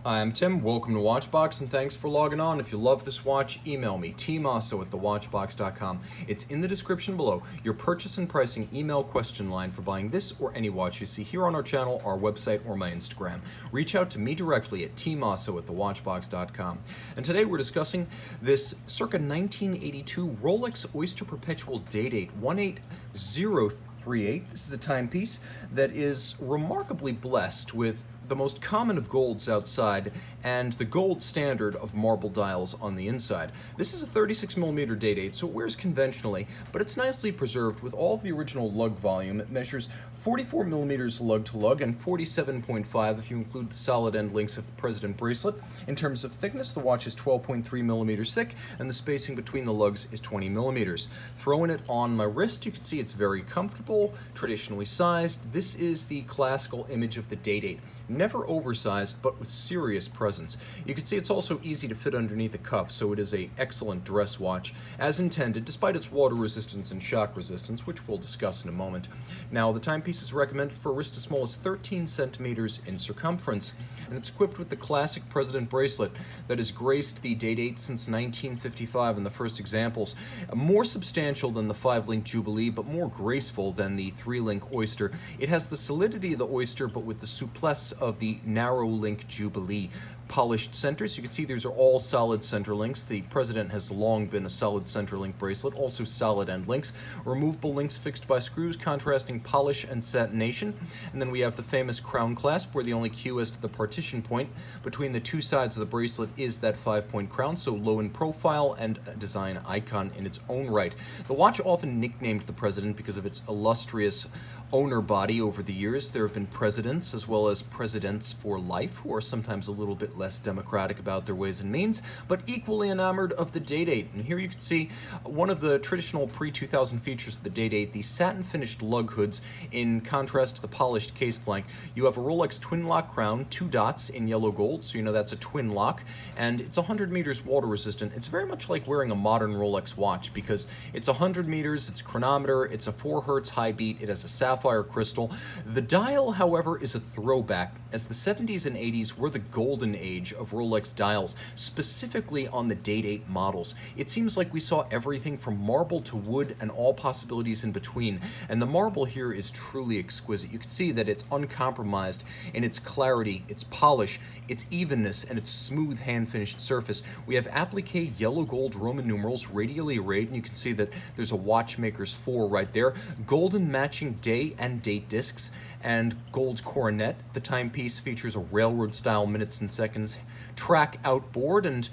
Hi, I'm Tim. Welcome to Watchbox, and thanks for logging on. If you love this watch, email me, tmosso@thewatchbox.com. It's in the description below, your purchase and pricing email question line for buying this or any watch you see here on our channel, our website, or my Instagram. Reach out to me directly at tmosso@thewatchbox.com. And today we're discussing this circa 1982 Rolex Oyster Perpetual Day-Date 18038. This is a timepiece that is remarkably blessed with the most common of golds outside and the gold standard of marble dials on the inside. This is a 36mm day-date, so it wears conventionally, but it's nicely preserved with all of the original lug volume. It measures 44mm lug-to-lug and 47.5 if you include the solid end links of the President bracelet. In terms of thickness, the watch is 12.3mm thick, and the spacing between the lugs is 20mm. Throwing it on my wrist, you can see it's very comfortable, traditionally sized. This is the classical image of the day-date. Never oversized, but with serious presence. You can see it's also easy to fit underneath a cuff, so it is an excellent dress watch, as intended, despite its water resistance and shock resistance, which we'll discuss in a moment. Now, the timepiece is recommended for a wrist as small as 13 centimeters in circumference, and it's equipped with the classic President bracelet that has graced the day-date since 1955 in the first examples. More substantial than the 5-link Jubilee, but more graceful than the 3-link Oyster. It has the solidity of the Oyster, but with the souplesse of the narrow link Jubilee. Polished centers, you can see these are all solid center links. The President has long been a solid center link bracelet, also solid end links. Removable links fixed by screws, contrasting polish and satination. And then we have the famous crown clasp, where the only cue as to the partition point between the two sides of the bracelet is that 5-point crown, so low in profile and a design icon in its own right. The watch often nicknamed the President because of its illustrious owner body over the years. There have been presidents as well as presidents for life who are sometimes a little bit less democratic about their ways and means, but equally enamored of the day-date. And here you can see one of the traditional pre-2000 features of the day-date, the satin-finished lug hoods in contrast to the polished case flank. You have a Rolex twin lock crown, 2 dots in yellow gold, so you know that's a twin lock, and it's 100 meters water resistant. It's very much like wearing a modern Rolex watch because it's 100 meters, it's a chronometer, it's a 4 hertz high beat, it has a sapphire crystal. The dial, however, is a throwback, as the 70s and 80s were the golden age of Rolex dials, specifically on the day-date models. It seems like we saw everything from marble to wood and all possibilities in between, and the marble here is truly exquisite. You can see that it's uncompromised in its clarity, its polish, its evenness, and its smooth hand-finished surface. We have applique yellow gold Roman numerals radially arrayed, and you can see that there's a watchmaker's 4 right there. Golden matching day and date discs, and gold coronet. The timepiece features a railroad-style minutes and seconds track outboard, and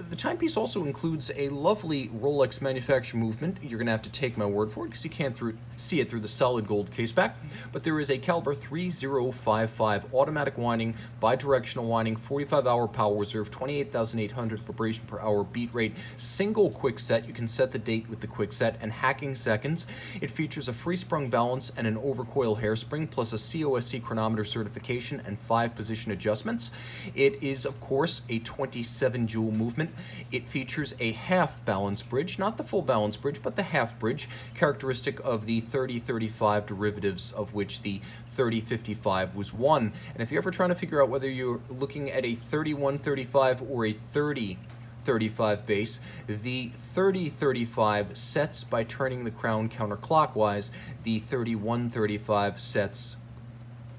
the timepiece also includes a lovely Rolex manufacture movement. You're going to have to take my word for it because you can't see it through the solid gold caseback, but there is a caliber 3055 automatic winding, bidirectional winding, 45-hour power reserve, 28,800 vibration per hour beat rate, single quick set. You can set the date with the quick set, and hacking seconds. It features a free sprung balance and an overcoil hairspring, plus a COSC chronometer certification and 5 position adjustments. It is, of course, a 27 jewel movement. It features a half balance bridge, not the full balance bridge, but the half bridge, characteristic of the 3035 derivatives, of which the 3055 was one. And if you're ever trying to figure out whether you're looking at a 3135 or a 3035 base, the 3035 sets by turning the crown counterclockwise. The 3135 sets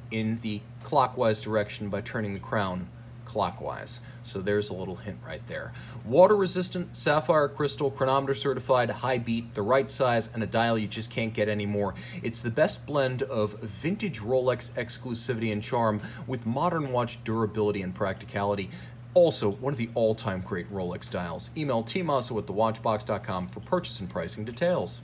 in the clockwise direction by turning the crown clockwise. So there's a little hint right there. Water resistant, sapphire crystal, chronometer certified, high beat, the right size, and a dial you just can't get anymore. It's the best blend of vintage Rolex exclusivity and charm with modern watch durability and practicality. Also, one of the all-time great Rolex dials. Email tmosso@thewatchbox.com for purchase and pricing details.